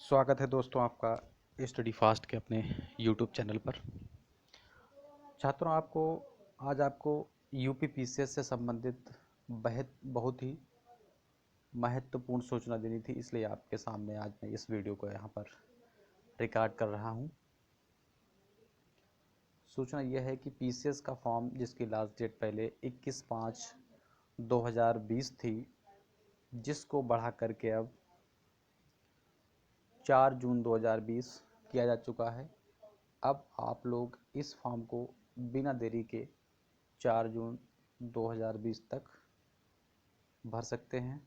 स्वागत है दोस्तों आपका स्टडी फास्ट के अपने यूट्यूब चैनल पर। छात्रों, आज आपको यूपी पीसीएस से संबंधित बहुत ही महत्वपूर्ण सूचना देनी थी, इसलिए आपके सामने आज मैं इस वीडियो को यहाँ पर रिकॉर्ड कर रहा हूँ। सूचना यह है कि पीसीएस का फॉर्म जिसकी लास्ट डेट पहले 21/5/2020 थी, जिसको बढ़ा करके अब 4 जून 2020 किया जा चुका है। अब आप लोग इस फॉर्म को बिना देरी के 4 जून 2020 तक भर सकते हैं।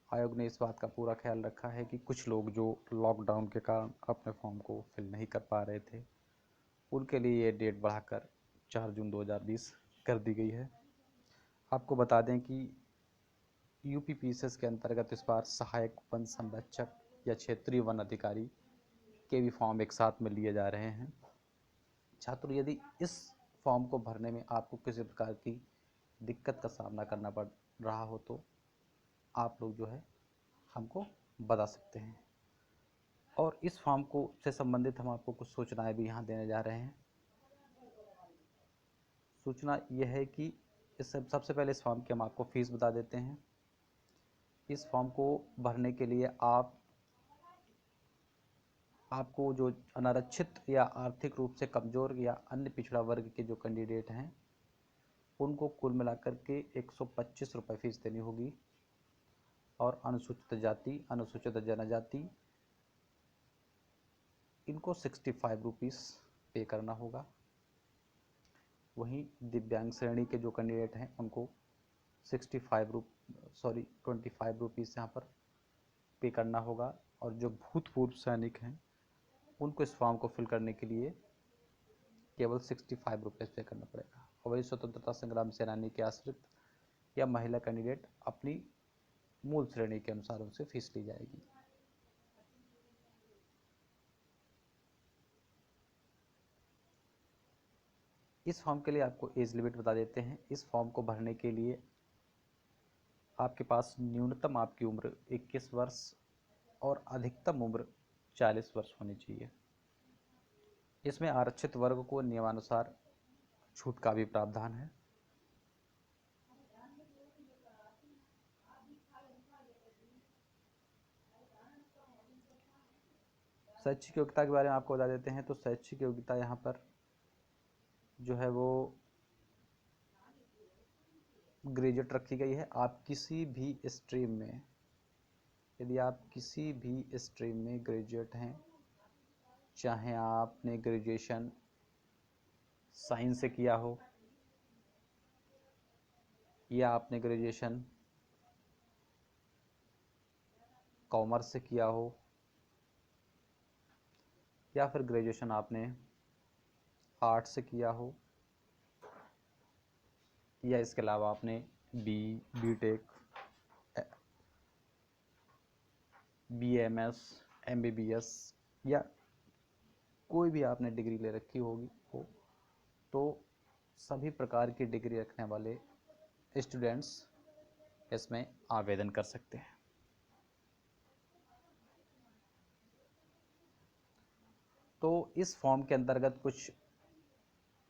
आयोग ने इस बात का पूरा ख्याल रखा है कि कुछ लोग जो लॉकडाउन के कारण अपने फॉर्म को फिल नहीं कर पा रहे थे, उनके लिए ये डेट बढ़ाकर 4 जून 2020 कर दी गई है। आपको बता दें कि यूपी पीसीएस के अंतर्गत इस बार सहायक वन संरक्षक या क्षेत्रीय वन अधिकारी के भी फॉर्म एक साथ में लिए जा रहे हैं। छात्र, यदि इस फॉर्म को भरने में आपको किसी प्रकार की दिक्कत का सामना करना पड़ रहा हो तो आप लोग जो है हमको बता सकते हैं। और इस फॉर्म को से संबंधित हम आपको कुछ सूचनाएं भी यहाँ देने जा रहे हैं। सूचना यह है कि सबसे पहले इस फॉर्म की हम आपको फीस बता देते हैं। इस फॉर्म को भरने के लिए आपको जो अनारक्षित या आर्थिक रूप से कमज़ोर या अन्य पिछड़ा वर्ग के जो कैंडिडेट हैं, उनको कुल मिलाकर के 125 रुपये फीस देनी होगी। और अनुसूचित जाति, अनुसूचित जनजाति, इनको 65 रुपीज़ पे करना होगा। वहीं दिव्यांग श्रेणी के जो कैंडिडेट हैं उनको 25 रुपीज़ यहाँ पर पे करना होगा। और जो भूतपूर्व सैनिक हैं उनको इस फॉर्म को फिल करने के लिए केवल 65 रुपीज़ पे करना पड़ेगा। और वही स्वतंत्रता संग्राम सेनानी के आश्रित या महिला कैंडिडेट अपनी मूल श्रेणी के अनुसार उनसे फीस ली जाएगी। इस फॉर्म के लिए आपको एज लिमिट बता देते हैं। इस फॉर्म को भरने के लिए आपके पास न्यूनतम आपकी उम्र 21 वर्ष और अधिकतम उम्र 40 वर्ष होनी चाहिए। इसमें आरक्षित वर्ग को नियमानुसार छूट का भी प्रावधान है। शैक्षिक योग्यता के बारे में आपको बता देते हैं। तो शैक्षिक योग्यता यहाँ पर जो है वो ग्रेजुएट रखी गई है। आप किसी भी स्ट्रीम में, यदि आप किसी भी स्ट्रीम में ग्रेजुएट हैं, चाहे आपने ग्रेजुएशन साइंस से किया हो या आपने ग्रेजुएशन कॉमर्स से किया हो या फिर ग्रेजुएशन आपने आर्ट्स से किया हो या इसके अलावा आपने बीटेक, बीएमएस, एमबीबीएस या कोई भी आपने डिग्री ले रखी होगी तो सभी प्रकार की डिग्री रखने वाले स्टूडेंट्स इसमें आवेदन कर सकते हैं। तो इस फॉर्म के अंतर्गत कुछ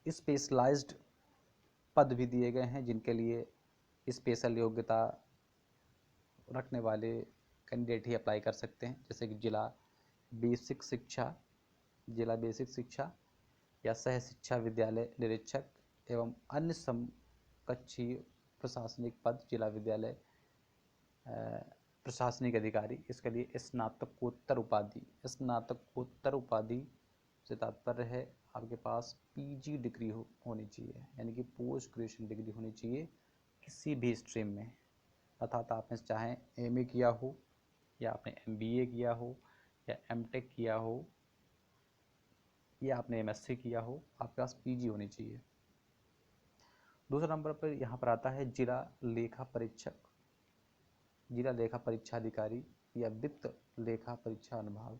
स्पेशलाइज्ड पद भी दिए गए हैं जिनके लिए स्पेशल योग्यता रखने वाले कैंडिडेट ही अप्लाई कर सकते हैं, जैसे कि जिला बेसिक शिक्षा या सह शिक्षा विद्यालय निरीक्षक एवं अन्य समकक्षीय प्रशासनिक पद, जिला विद्यालय प्रशासनिक अधिकारी। इसके लिए स्नातकोत्तर उपाधि से तात्पर्य है आपके पास पीजी डिग्री होनी चाहिए, यानी कि पोस्ट ग्रेजुएशन डिग्री होनी चाहिए किसी भी स्ट्रीम में। अर्थात आपने चाहे एमए किया हो या आपने एमबीए किया हो या एमटेक किया हो या आपने एमएससी किया हो, आपके पास पीजी होनी चाहिए। दूसरा नंबर पर यहाँ पर आता है जिला लेखा परीक्षा अधिकारी या वित्त लेखा परीक्षा अनुभाग।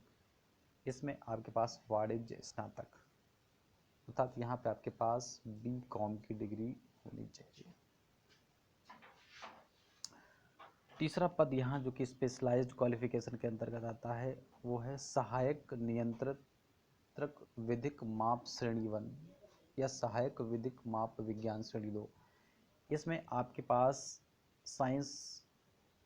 इसमें आपके पास वाणिज्य स्नातक, अर्थात यहाँ पे आपके पास बीकॉम की डिग्री होनी चाहिए। तीसरा पद यहाँ जो कि स्पेशलाइज्ड क्वालिफिकेशन के अंतर्गत आता है वो है सहायक नियंत्रक विधिक माप श्रेणी 1 या सहायक विधिक माप विज्ञान श्रेणी 2। इसमें आपके पास साइंस,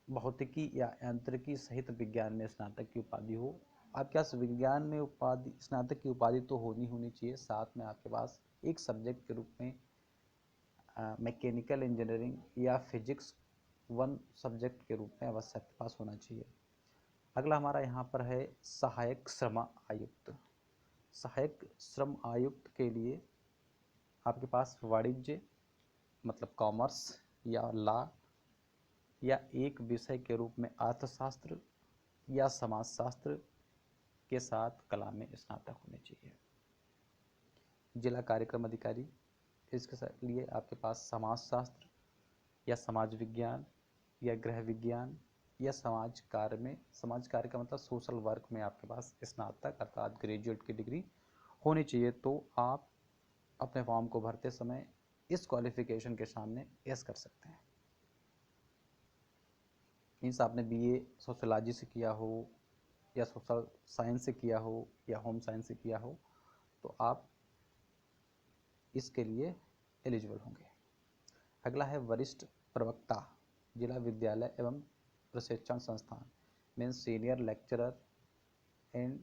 भौतिकी या यांत्रिकी सहित विज्ञान में स्नातक की उपाधि हो। आपके पास विज्ञान में उपाधि, स्नातक की उपाधि तो होनी चाहिए, साथ में आपके पास एक सब्जेक्ट के रूप में मैकेनिकल इंजीनियरिंग या फिजिक्स 1 सब्जेक्ट के रूप में अवश्य आपके पास होना चाहिए। अगला हमारा यहाँ पर है सहायक श्रम आयुक्त। सहायक श्रम आयुक्त के लिए आपके पास वाणिज्य मतलब कॉमर्स या लॉ या एक विषय के रूप में अर्थशास्त्र या समाजशास्त्र के साथ कला में स्नातक होने चाहिए। जिला कार्यक्रम अधिकारी, इसके लिए आपके पास समाजशास्त्र या समाज विज्ञान या गृह विज्ञान या समाज कार्य का मतलब सोशल वर्क में आपके पास स्नातक अर्थात ग्रेजुएट की डिग्री होनी चाहिए। तो आप अपने फॉर्म को भरते समय इस क्वालिफिकेशन के सामने यस कर सकते हैं। मीन्स आपने बीए सोशोलॉजी से किया हो या सोशल साइंस से किया हो या होम साइंस से किया हो तो आप इसके लिए एलिजिबल होंगे। अगला है वरिष्ठ प्रवक्ता, जिला विद्यालय एवं प्रशिक्षण संस्थान means senior lecturer and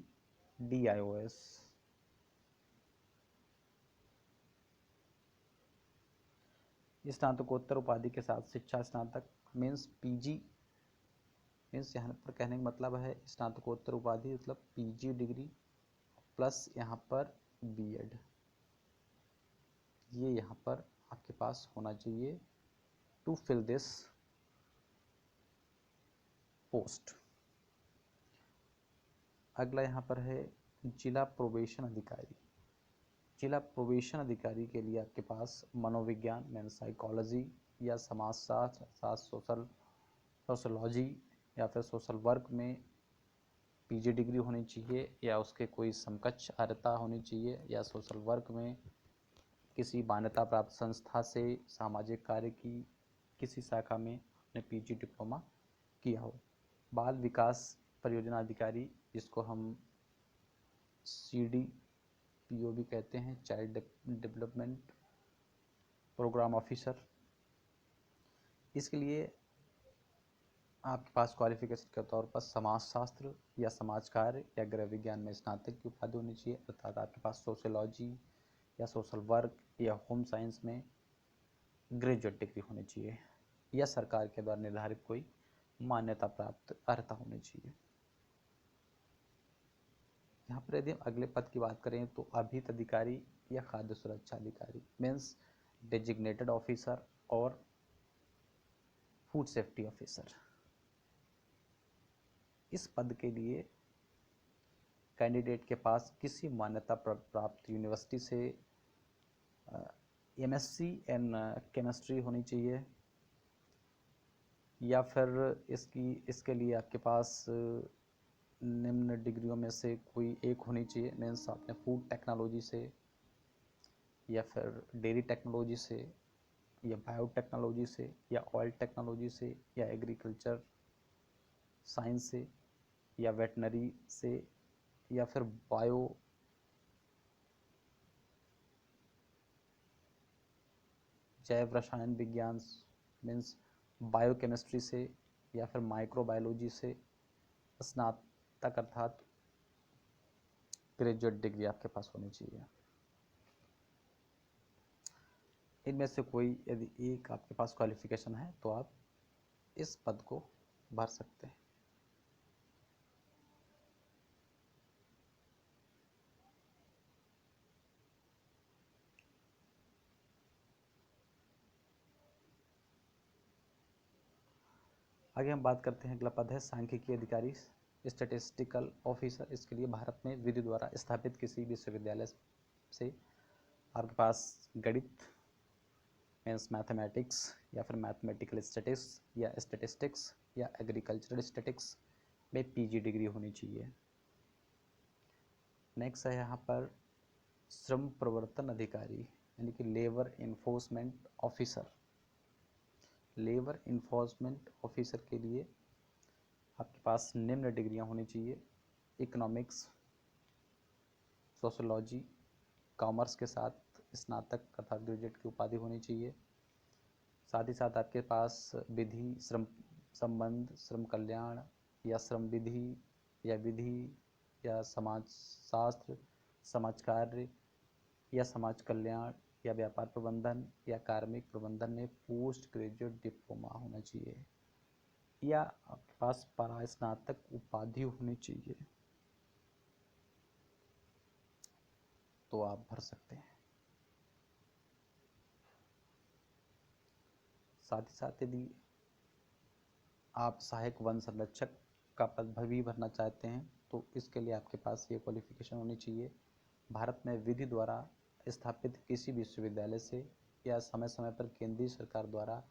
DIOS। स्नातकोत्तर उपाधि के साथ शिक्षा स्नातक मीन्स PG, मीन्स यहाँ पर कहने का मतलब है स्नातकोत्तर उपाधि मतलब PG डिग्री प्लस यहाँ पर B.Ed, ये यहाँ पर आपके पास होना चाहिए टू फिल दिस पोस्ट। अगला यहाँ पर है जिला प्रोबेशन अधिकारी। जिला प्रोबेशन अधिकारी के लिए आपके पास मनोविज्ञान मीन्स साइकोलॉजी या समाजशास्त्र अर्थात सोशोलॉजी या फिर सोशल वर्क में PG डिग्री होनी चाहिए या उसके कोई समकक्ष अर्हता होनी चाहिए या सोशल वर्क में किसी मान्यता प्राप्त संस्था से सामाजिक कार्य की किसी शाखा में अपने PG डिप्लोमा किया हो। बाल विकास परियोजना अधिकारी, जिसको हम CDPO भी कहते हैं, चाइल्ड डेवलपमेंट प्रोग्राम ऑफिसर, इसके लिए आपके पास क्वालिफिकेशन के तौर पर समाजशास्त्र या समाज कार्य या गृह विज्ञान में स्नातक की उपाधि होनी चाहिए अर्थात आपके पास सोशोलॉजी या सोशल वर्क या होम साइंस में ग्रेजुएट डिग्री होनी चाहिए या सरकार के द्वारा निर्धारित कोई मान्यता प्राप्त अर्हता होनी चाहिए। यहाँ पर यदि अगले पद की बात करें तो अभिहित अधिकारी या खाद्य सुरक्षा अधिकारी मीन्स डेजिग्नेटेड ऑफिसर और फूड सेफ्टी ऑफिसर। इस पद के लिए कैंडिडेट के पास किसी मान्यता प्राप्त यूनिवर्सिटी से MSc इन केमिस्ट्री होनी चाहिए या फिर इसके लिए आपके पास निम्न डिग्रियों में से कोई एक होनी चाहिए मीन्स आपने फूड टेक्नोलॉजी से या फिर डेयरी टेक्नोलॉजी से या बायोटेक्नोलॉजी से या ऑयल टेक्नोलॉजी से या एग्रीकल्चर साइंस से या वेटनरी से या फिर जैव रसायन विज्ञान मीन्स बायोकेमिस्ट्री से या फिर माइक्रोबायोलॉजी से स्नातक अर्थात ग्रेजुएट डिग्री आपके पास होनी चाहिए। इनमें से कोई यदि एक आपके पास क्वालिफिकेशन है तो आप इस पद को भर सकते हैं। आगे हम बात करते हैं, अगला पद है सांख्यिकी अधिकारी स्टैटिस्टिकल ऑफिसर। इसके लिए भारत में विधि द्वारा स्थापित किसी विश्वविद्यालय से आपके पास गणित मीन्स मैथमेटिक्स या फिर मैथमेटिकल स्टैटिस्टिक्स या एग्रीकल्चरल स्टैटिस्टिक्स में PG डिग्री होनी चाहिए। नेक्स्ट है यहाँ पर श्रम प्रवर्तन अधिकारी यानी कि labour enforcement officer. Labour enforcement officer के लिए आपके पास निम्न डिग्रियां होनी चाहिए: इकोनॉमिक्स, सोशोलॉजी, कॉमर्स के साथ स्नातक अर्थात ग्रेजुएट की उपाधि होनी चाहिए। साथ ही साथ आपके पास विधि, श्रम संबंध, श्रम कल्याण या श्रम विधि या विधि या समाज शास्त्र, समाज कार्य या समाज कल्याण या व्यापार प्रबंधन या कार्मिक प्रबंधन में पोस्ट ग्रेजुएट डिप्लोमा होना चाहिए या आपके पास परास्नातक उपाधि होनी चाहिए, तो आप भर सकते हैं। साथ ही साथ यदि आप सहायक वन संरक्षक का पद भी भरना चाहते हैं तो इसके लिए आपके पास ये क्वालिफिकेशन होनी चाहिए: भारत में विधि द्वारा स्थापित किसी विश्वविद्यालय से या समय समय पर केंद्रीय सरकार द्वारा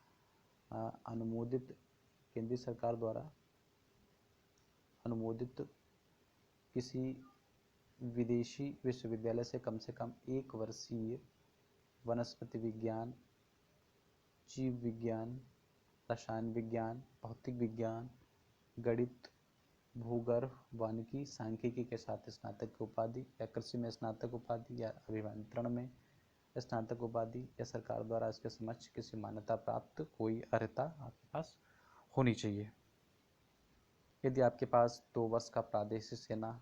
अनुमोदित किसी विदेशी विश्वविद्यालय से कम 1 वर्षीय वनस्पति विज्ञान, जीव विज्ञान, रसायन विज्ञान, भौतिक विज्ञान, गणित, भूगर्भ, वानिकी, सांख्यिकी के साथ स्नातक की उपाधि या कृषि में स्नातक उपाधि या अभियंत्रण में स्नातक उपाधि या सरकार द्वारा इसके समक्ष किसी मान्यता प्राप्त कोई अर्हता आपके पास होनी चाहिए। यदि आपके पास 2 वर्ष का प्रादेशिक सेना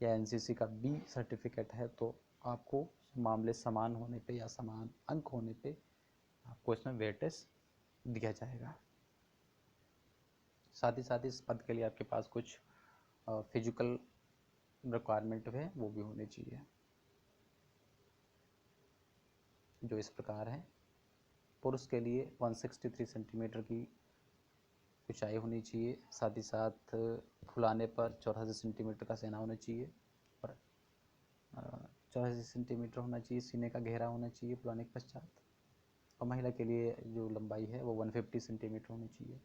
या एनसीसी का बी सर्टिफिकेट है तो आपको मामले समान होने पे या समान अंक होने पे आपको इसमें वेटेज दिया जाएगा। साथ ही इस पद के लिए आपके पास कुछ फिजिकल रिक्वायरमेंट है, वो भी होनी चाहिए, जो इस प्रकार है। पुरुष के लिए 163 सेंटीमीटर की ऊंचाई होनी चाहिए। साथ ही साथ फुलाने पर 84 सेंटीमीटर का सेना होना चाहिए और 84 सेंटीमीटर होना चाहिए। सीने का घेरा होना चाहिए फुलाने के पश्चात। और महिला के लिए जो लंबाई है वो 150 सेंटीमीटर होनी चाहिए।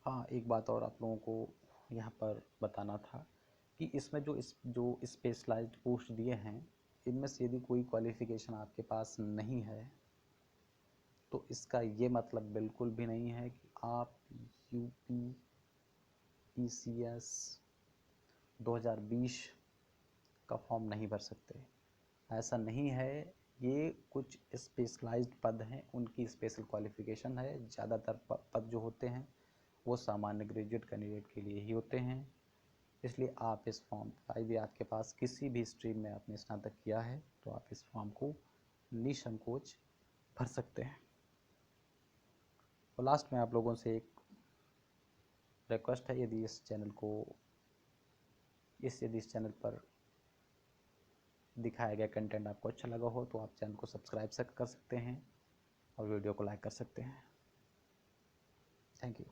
हाँ, एक बात और आप लोगों को यहाँ पर बताना था कि इसमें जो स्पेशलाइज्ड पोस्ट दिए हैं, इनमें से यदि कोई क्वालिफ़िकेशन आपके पास नहीं है तो इसका ये मतलब बिल्कुल भी नहीं है कि आप UPPCS 2020 का फॉर्म नहीं भर सकते। ऐसा नहीं है, ये कुछ स्पेशलाइज्ड पद हैं, उनकी स्पेशल क्वालिफ़िकेशन है। ज़्यादातर पद जो होते हैं वो सामान्य ग्रेजुएट कैंडिडेट के लिए ही होते हैं। इसलिए आप इस फॉर्म का, यदि आपके पास किसी भी स्ट्रीम में आपने स्नातक किया है तो आप इस फॉर्म को निसंकोच भर सकते हैं। और लास्ट में आप लोगों से एक रिक्वेस्ट है, यदि इस चैनल पर दिखाया गया कंटेंट आपको अच्छा लगा हो तो आप चैनल को सब्सक्राइब कर सकते हैं और वीडियो को लाइक कर सकते हैं। Thank you.